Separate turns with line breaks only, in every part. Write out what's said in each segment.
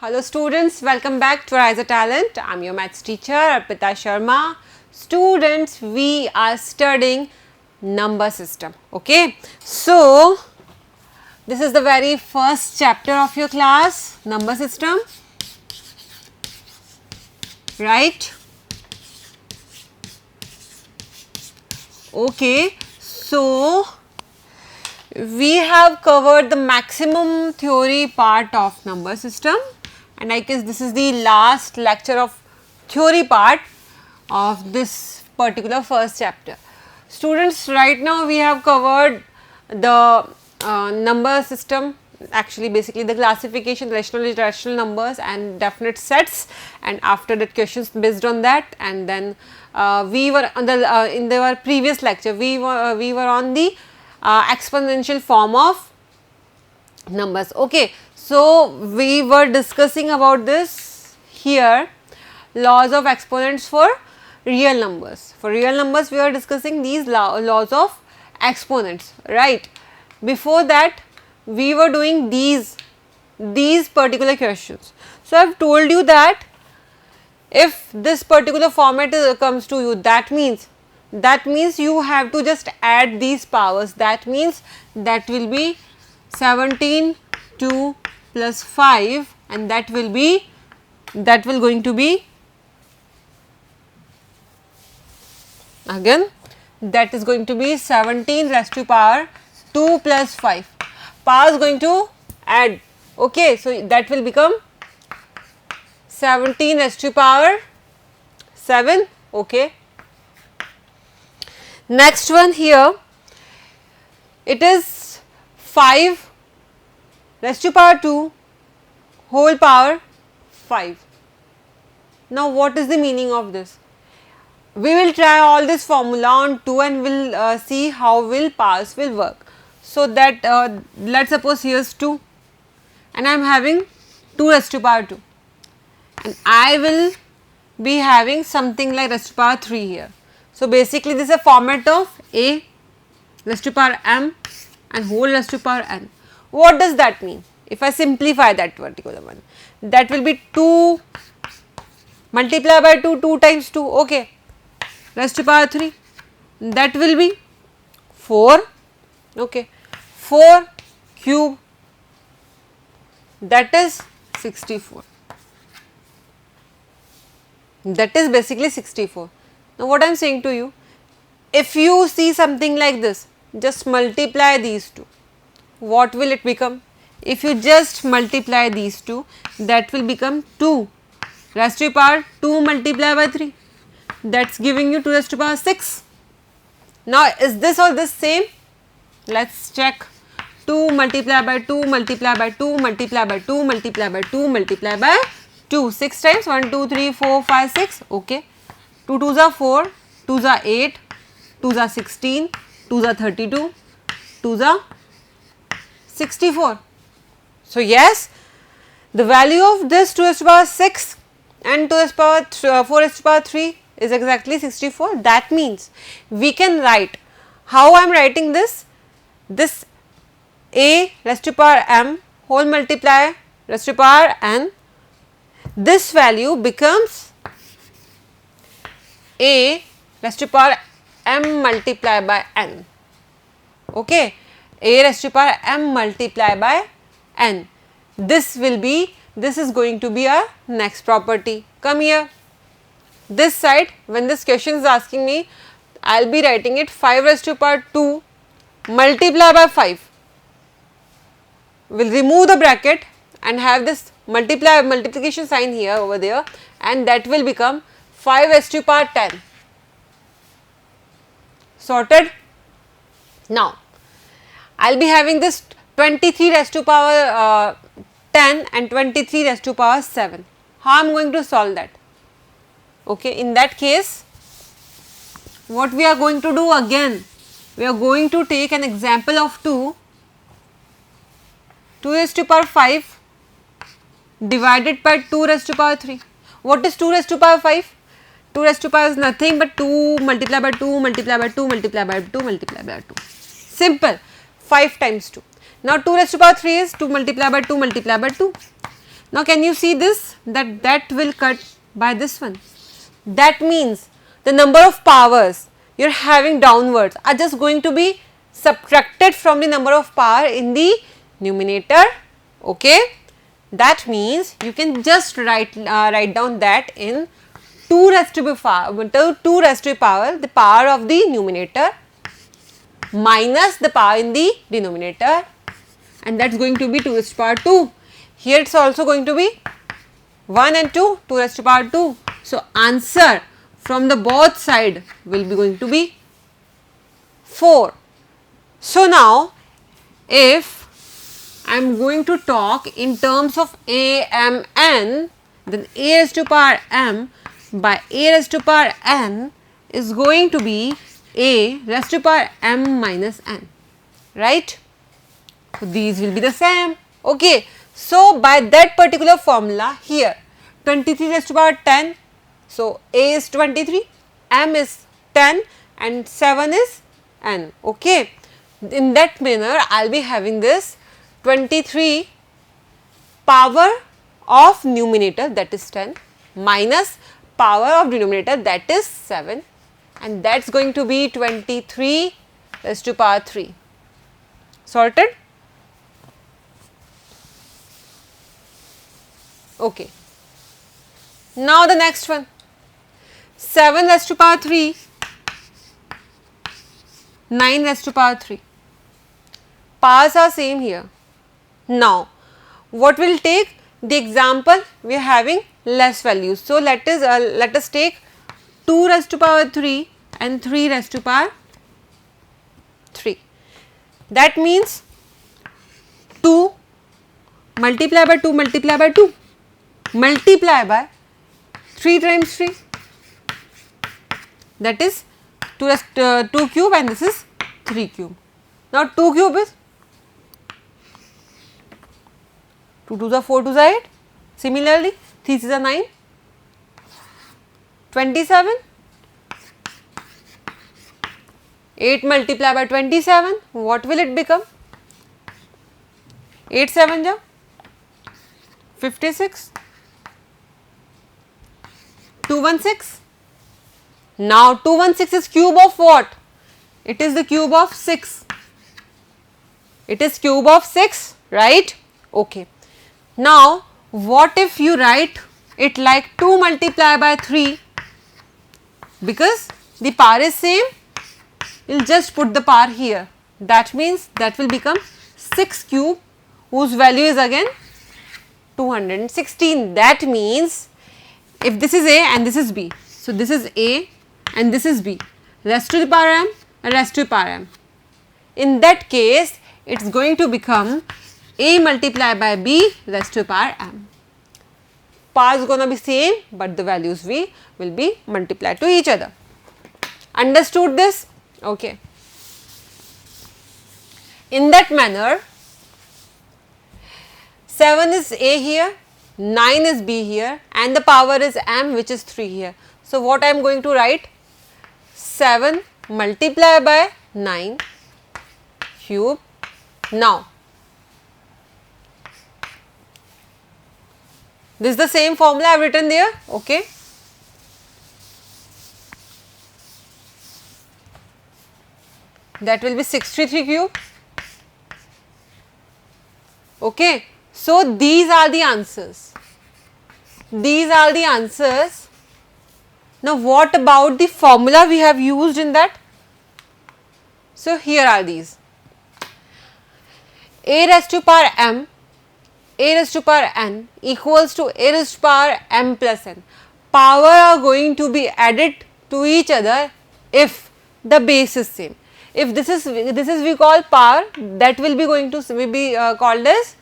Hello students, welcome back to AriserTalent. I am your maths teacher Arpita Sharma. Students, we are studying number system. Okay, so this is the very first chapter of your class, number system, right? Okay, so we have covered the maximum theory part of number system, and I guess this is the last lecture of theory part of this particular first chapter. Students, right now we have covered the number system, actually basically the classification, rational, irrational numbers and definite sets, and after that questions based on that, and then we were on the in our previous lecture we were on the exponential form of numbers. Okay, so we were discussing about this here, laws of exponents for real numbers. For real numbers we are discussing these laws of exponents, right? Before that we were doing these particular questions. So I have told you that if this particular format comes to you, that means you have to just add these powers. That means that will be 17 2 plus 5, and that will going to be again, that is going to be 17 raised to power 2 plus 5. Power is going to add. Okay, so that will become 17 raised to power 7. Okay. Next one here, it is 5 raised to power 2 whole power 5. Now what is the meaning of this? We will try all this formula on 2 and we will see how powers will work. So that let us suppose here is 2 and I am having 2 raised to power 2, and I will be having something like raised to power 3 here. So basically this is a format of a raised to power m and whole raised to power n. What does that mean? If I simplify that particular one, that will be 2 multiplied by 2 times 2, okay, raised to power 3, that will be 4, okay, 4 cube, that is 64. That is basically 64. Now what I am saying to you, if you see something like this, just multiply these two, what will it become? If you just multiply these two, that will become 2 raised to power 2 multiplied by 3, that is giving you 2 raised to power 6. Now is this or this same? Let us check. 2 multiplied by 2 multiplied by 2 multiplied by 2 multiplied by 2 multiplied by 2, 6 times 1 2 3 4 5 6, okay. 2 2s are 4, 2s are 8, 2s are 16, 2s are 32, 2s are 64. So yes, the value of this 2 raised to power 6 and 2 raised to power 4 raised to power 3 is exactly 64. That means we can write, how I am writing this a raised to power m whole multiply raised to power n, this value becomes a raised to power m multiplied by n, okay, a raised to power m multiplied by n. This is going to be our next property. Come here, this side, when this question is asking me, I will be writing it 5 raised to power 2 multiplied by 5. We will remove the bracket and have this multiplication sign here over there, and that will become 5 raised to power 10. Sorted? Now I will be having this 23 raised to power 10 and 23 raised to power 7. How I am going to solve that? Okay, in that case what we are going to do again, we are going to take an example of 2 raised to power 5 divided by 2 raised to power 3. What is 2 raised to power 5? 2 raised to power is nothing but 2 multiplied by 2 multiplied by 2 multiplied by 2 multiplied by 2. Simple, 5 times 2. Now 2 raised to power 3 is 2 multiplied by 2 multiplied by 2. Now can you see this, that will cut by this one. That means the number of powers you are having downwards are just going to be subtracted from the number of power in the numerator. Okay. That means you can just write down that in 2 raised to the power, the power of the numerator minus the power in the denominator, and that is going to be 2 raised to power 2. Here it is also going to be 1 and 2, 2 raised to power 2. So, answer from the both side will be going to be 4. So, now if I am going to talk in terms of AMN, then A raised to power M by A raised to power N is going to be A raised to power M minus N, right. So, these will be the same. Okay. So, by that particular formula here 23 raised to power 10. So, A is 23, M is 10 and 7 is N. Okay. In that manner, I will be having this 23 power of numerator, that is 10, minus power of denominator, that is 7, and that is going to be 23 raised to power 3. Sorted? Okay. Now the next one, 7 raised to power 3, 9 raised to power 3. Powers are same here. Now, what will take the example, we are having less values. So, let us take 2 raised to power 3 and 3 raised to power 3. That means 2 multiply by 2 multiply by 2 multiply by 3 times 3, that is 2 cube and this is 3 cube. Now, 2 cube is 2 2s are 4 2s are 8, similarly 3 6s are 9, 27, 8 multiply by 27, what will it become? 8 7 ja 56, 216. Now 216 is cube of what? It is the cube of 6. It is cube of 6, right? Okay. Now, what if you write it like 2 multiply by 3, because the power is same, you will just put the power here. That means that will become 6 cube whose value is again 216. That means if this is A and this is B, so this is A and this is B, raised to the power M and raised to the power M. In that case, it is going to become A multiplied by B raised to the power M. Power is going to be same, but the values will be multiplied to each other. Understood this? Okay. In that manner, 7 is A here, 9 is B here, and the power is M, which is 3 here. So, what I am going to write? 7 multiplied by 9 cube. Now, this is the same formula I have written there. Okay. That will be 63 cube. Okay. So, these are the answers. These are the answers. Now, what about the formula we have used in that? So, here are these. A raised to power M, A raised to power N equals to A raised to power M plus N. Power are going to be added to each other if the base is same. If this is we call power, that will be going to be called as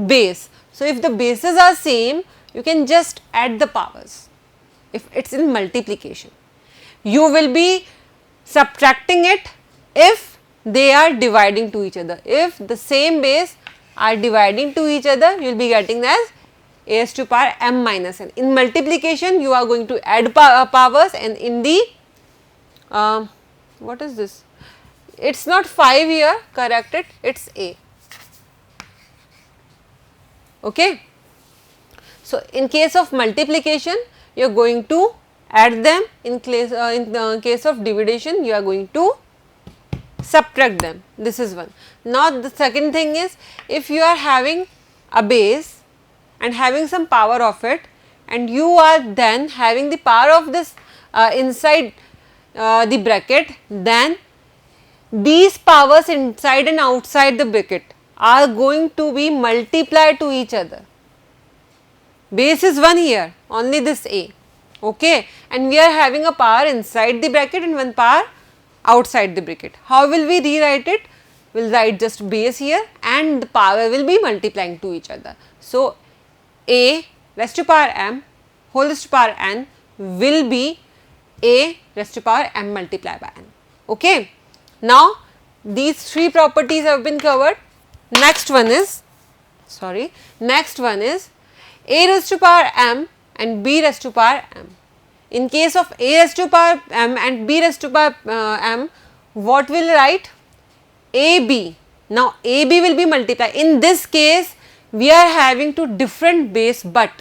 base. So, if the bases are same, you can just add the powers. If it is in multiplication, you will be subtracting it if they are dividing to each other. If the same base are dividing to each other, you will be getting as A raised to power M minus N. In multiplication, you are going to add powers, and in the what is this? It is not 5 here, correct it, it is A. Okay. So, in case of multiplication you are going to add them, in case of division you are going to subtract them. This is one. Now, the second thing is, if you are having a base and having some power of it, and you are then having the power of this inside the bracket, then these powers inside and outside the bracket are going to be multiplied to each other. Base is 1 here, only this A, okay, and we are having a power inside the bracket and one power outside the bracket. How will we rewrite it? We will write just base here and the power will be multiplying to each other. So, A raised to power m whole raised to power n will be A raised to power m multiplied by n, okay. Now, these three properties have been covered. Next one is A raised to power m and B raised to power m. In case of A raised to power m and B raised to power m, what will write? AB. Now, AB will be multiplied. In this case, we are having two different base but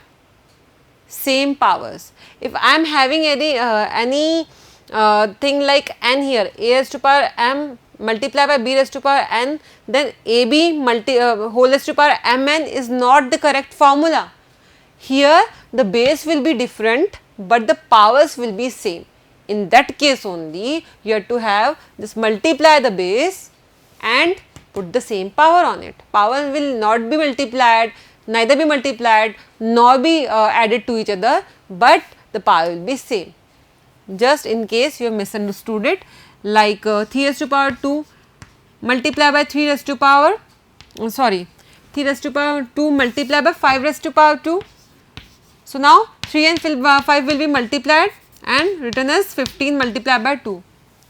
same powers. If I am having any thing like n here, A raised to power m multiplied by B raised to power n, then AB whole raised to power mn is not the correct formula. Here the base will be different but the powers will be same. In that case only you have to have this multiply the base and put the same power on it. Power will not be multiplied, neither be multiplied nor be added to each other, but the power will be same. Just in case you have misunderstood it, like 3 raised to power 2 multiplied by 3 raised to power 3 raised to power 2 multiplied by 5 raised to power 2. So, now 3 and 5 will be multiplied and written as 15 multiplied by 2.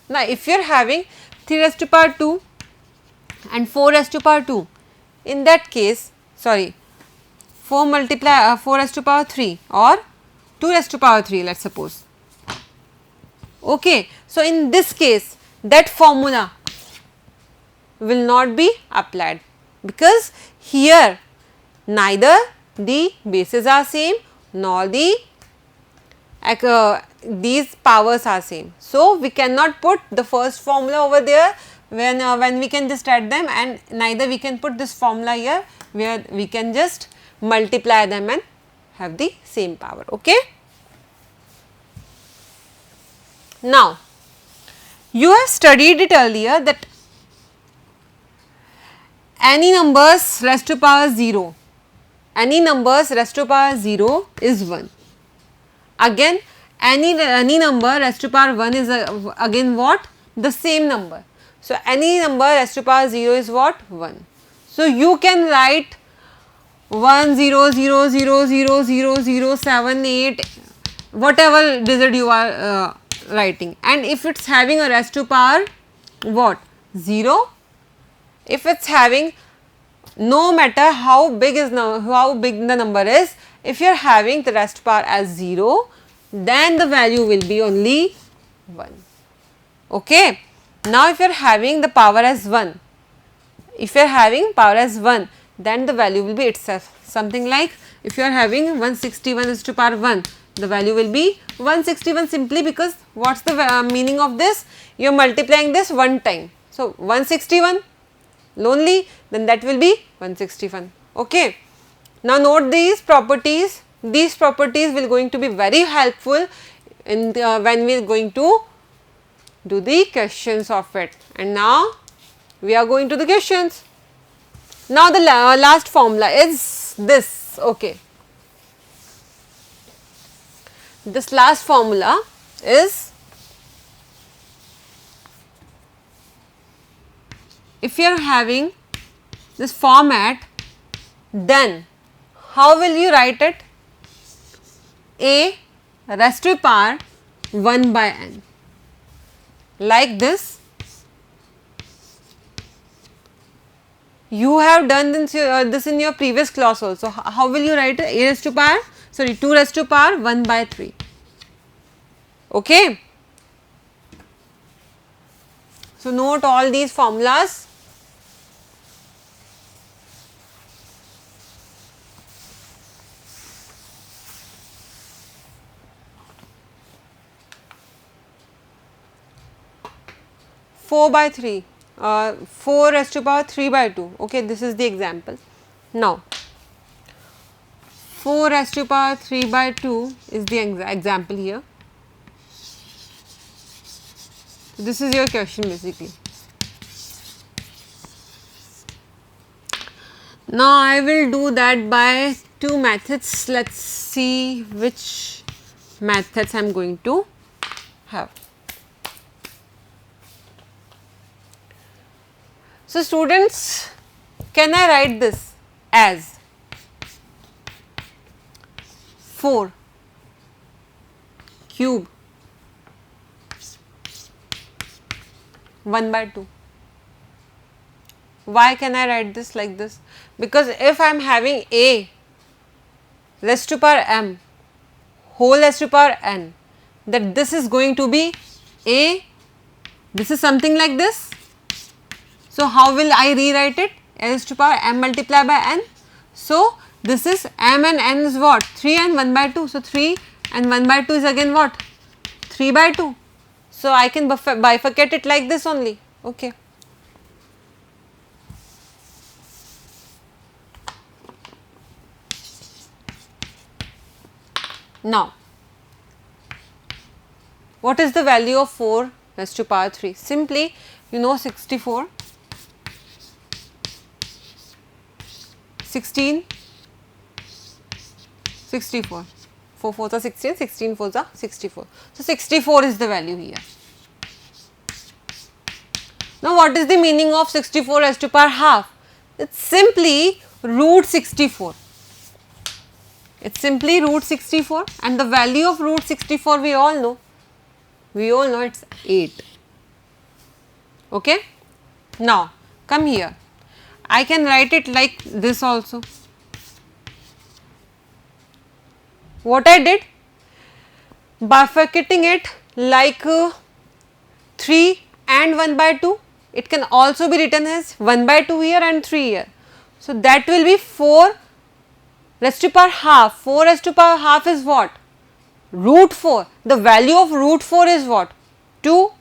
Now, if you are having 3 raised to power 2 and 4 raised to power 2, in that case 4 raised to power 3 or 2 raised to power 3, let us suppose. Okay. So, in this case that formula will not be applied because here neither the bases are same nor the these powers are same. So, we cannot put the first formula over there when we can just add them, and neither we can put this formula here where we can just multiply them and have the same power. Okay. Now, you have studied it earlier that any numbers raised to power 0, any numbers raised to power 0 is 1. Again, any number raised to power 1 is again what? The same number. So, any number raised to power 0 is what? 1. So, you can write 1 0 0 0 0 0 0 7 8 whatever digit you are writing, and if it is having a raised to power what? 0. If it is having, no matter how big the number is, if you are having the raised to power as 0, then the value will be only 1. Okay. Now, if you are having the power as 1, then the value will be itself something like, if you are having 161 raised to power 1, the value will be 161 simply because what is the meaning of this? You are multiplying this one time. So, 161 lonely, then that will be 161. Okay. Now, note these properties will going to be very helpful in when we are going to do the questions of it. And now, we are going to the questions. Now, the last formula is this. Okay. This last formula is, if you are having this format, then how will you write it? A raised to power 1 by n, like this. You have done this in your previous class also. How will you write it? A raised to power 2 raised to power 1 by 3. Okay. So, note all these formulas. 4 by 3, 4 raised to power 3 by 2. Okay, this is the example. Now, 4 raised to power 3 by 2 is the example here. This is your question basically. Now, I will do that by two methods. Let us see which methods I am going to have. So, students, can I write this as 4 cube 1 by 2? Why can I write this like this? Because if I am having a raised to power m whole raised to power n, that this is going to be a, this is something like this. So, how will I rewrite it? A raised to power m multiplied by n. So, this is m and n is what? 3 and 1 by 2. So, 3 and 1 by 2 is again what? 3 by 2. So, I can bifurcate it like this only. Okay. Now, what is the value of 4 raised to power 3? Simply, you know 64, 16, 64, 4 4s are 16, 16 4s are 64. So, 64 is the value here. Now, what is the meaning of 64 raised to power half? It is simply root 64. It is simply root 64, and the value of root 64 we all know. We all know it is 8. Okay? Now, come here. I can write it like this also. What I did? Bifurcating it like 3 and 1 by 2. It can also be written as 1 by 2 here and 3 here. So, that will be 4 raised to power half. 4 raised to power half is what? Root 4. The value of root 4 is what? 2.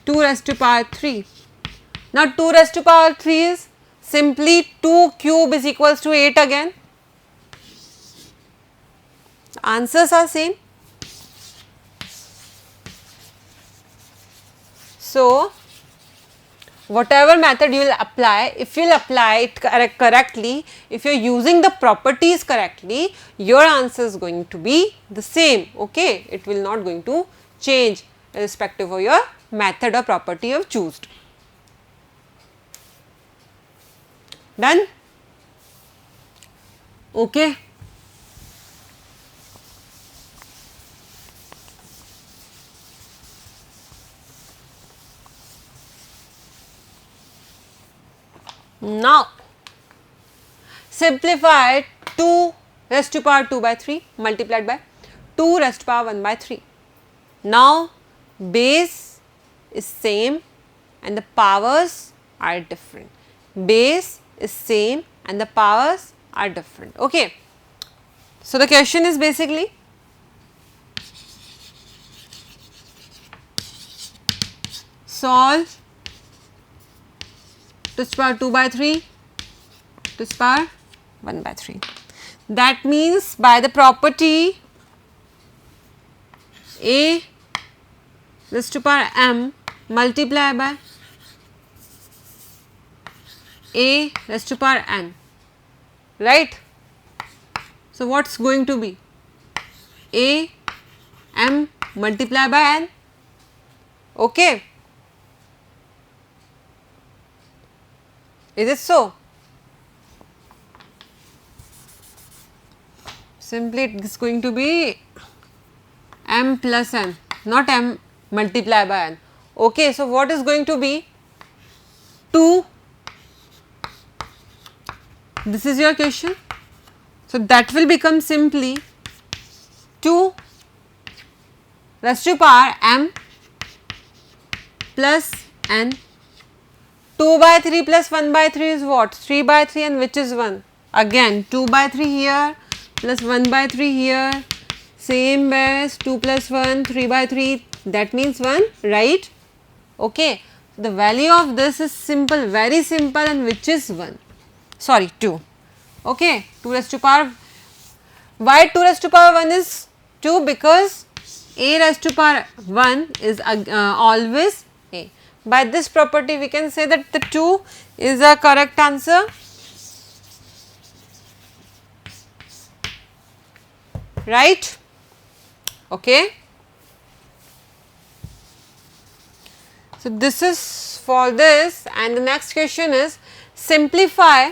2 raised to power 3. Now, 2 raised to power 3 is simply 2 cube is equals to 8 again. Answers are same. So, whatever method you will apply, if you will apply it correctly, if you are using the properties correctly, your answer is going to be the same. Okay, it will not going to change irrespective of your method or property you have chosen. Done? Okay. Now, simplify 2 raised to power 2 by 3 multiplied by 2 raised to power 1 by 3. Now, base is same and the powers are different. Base is same and the powers are different. Okay. So, the question is basically solve to the power 2 by 3 to the power 1 by 3. That means by the property a raised to power m multiplied by a raised to power n, right. So, what is going to be a m multiplied by n, okay. Is it so? Simply it is going to be m plus n, not m multiplied by n. Okay, so what is going to be 2? This is your question. So, that will become simply 2 raised to power m plus n. 2 by 3 plus 1 by 3 is what? 3 by 3 and which is 1? Again 2 by 3 here plus 1 by 3 here, same as 2 plus 1, 3 by 3, that means 1, right. Okay. The value of this is simple, very simple, and which is 1, sorry 2. Okay. 2 raised to power, why 2 raised to power 1 is 2? Because a raised to power 1 is always a. By this property we can say that the 2 is a correct answer. Right? Okay. So, this is for this, and the next question is simplify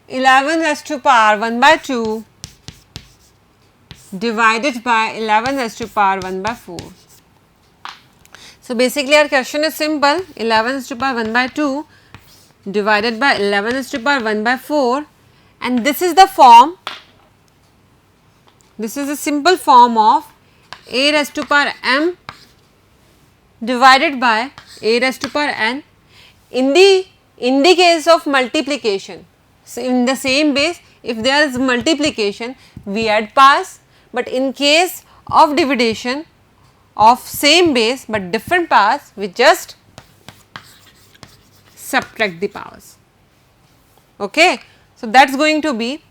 (11 raised to power 1 by 2) divided by 11 raised to power 1 by 4. So, basically our question is simple, 11 raised to power 1 by 2 divided by 11 raised to power 1 by 4, and this is the form, this is a simple form of a raised to power m divided by a raised to power n. In the case of multiplication, so in the same base, if there is multiplication we add powers, but in case of division of same base but different powers, we just subtract the powers. Okay. So, that is going to be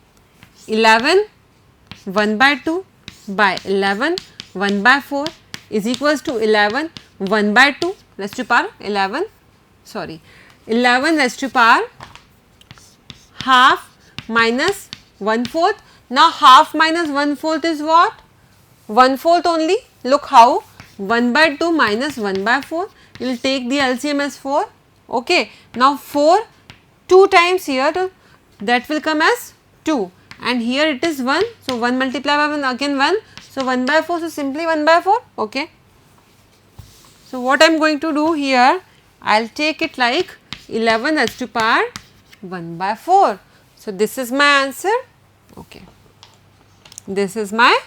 11 1 by 2 by 11 1 by 4 is equals to 11 1 by 2 raised to power 11, sorry 11 raised to power half minus 1/4. Now, half minus 1/4 is what? 1/4 only. Look how 1 by 2 minus 1 by 4, you will take the LCM as 4. Okay. Now, 4 2 times here, that will come as 2, and here it is 1. So, 1 multiplied by 1 again 1. So, 1 by 4. So, simply 1 by 4. Okay. So, what I am going to do here, I will take it like 11 raised to power 1 by 4. So, this is my answer. Okay. This is my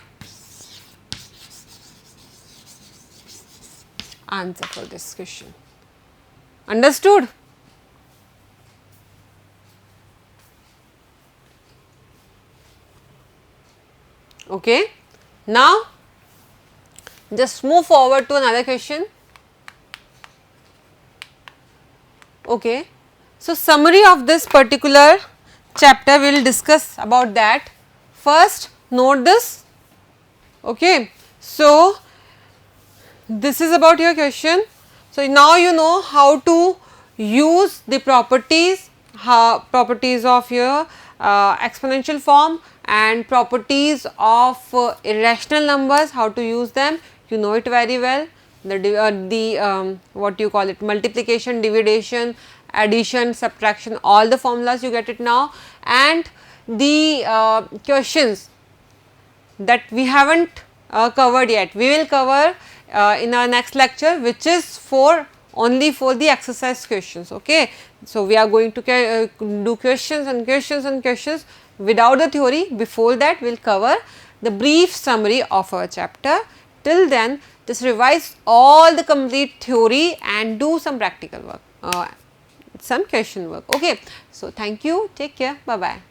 answer for this question. Understood? Okay. Now, just move forward to another question. Okay. So, summary of this particular chapter we will discuss about that. First, note this. Okay. So, this is about your question. So, now you know how to use the properties of your exponential form and properties of irrational numbers, how to use them, you know it very well. The what you call it, multiplication, division, addition, subtraction, all the formulas you get it now, and the questions that we haven't covered yet, we will cover in our next lecture, which is only for the exercise questions. Okay. So, we are going to do questions and questions and questions without the theory. Before that, we will cover the brief summary of our chapter. Till then, just revise all the complete theory and do some practical work, some question work. Okay. So, thank you, take care, bye bye.